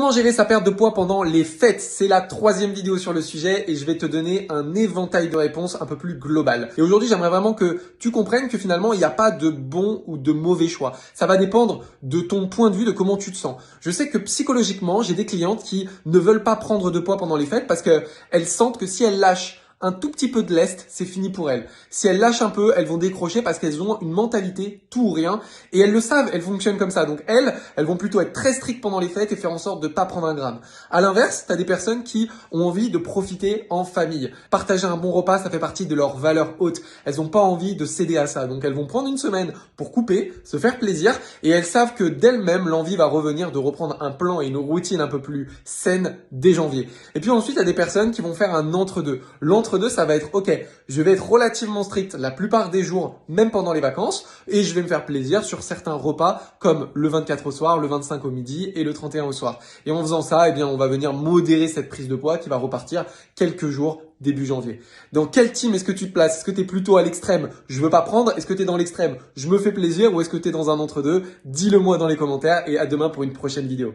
Comment gérer sa perte de poids pendant les fêtes? C'est la troisième vidéo sur le sujet et je vais te donner un éventail de réponses un peu plus global. Et aujourd'hui, j'aimerais vraiment que tu comprennes que finalement, il n'y a pas de bon ou de mauvais choix. Ça va dépendre de ton point de vue, de comment tu te sens. Je sais que psychologiquement, j'ai des clientes qui ne veulent pas prendre de poids pendant les fêtes parce qu'elles sentent que si elles lâchent un tout petit peu de lest, c'est fini pour elles. Si elles lâchent un peu, elles vont décrocher parce qu'elles ont une mentalité tout ou rien et elles le savent, elles fonctionnent comme ça. Donc elles vont plutôt être très strictes pendant les fêtes et faire en sorte de pas prendre un gramme. À l'inverse, tu as des personnes qui ont envie de profiter en famille. Partager un bon repas, ça fait partie de leurs valeurs hautes. Elles n'ont pas envie de céder à ça. Donc elles vont prendre une semaine pour couper, se faire plaisir et elles savent que d'elles-mêmes, l'envie va revenir de reprendre un plan et une routine un peu plus saine dès janvier. Et puis ensuite, il y a des personnes qui vont faire un entre-deux. L'entre-deux, ça va être, ok, je vais être relativement strict la plupart des jours, même pendant les vacances, et je vais me faire plaisir sur certains repas comme le 24 au soir, le 25 au midi et le 31 au soir. Et en faisant ça, eh bien, on va venir modérer cette prise de poids qui va repartir quelques jours début janvier. Dans quel team est-ce que tu te places? Est-ce que tu es plutôt à l'extrême, je veux pas prendre? Est-ce que tu es dans l'extrême, je me fais plaisir? Ou est-ce que tu es dans un entre-deux? Dis-le moi dans les commentaires et à demain pour une prochaine vidéo.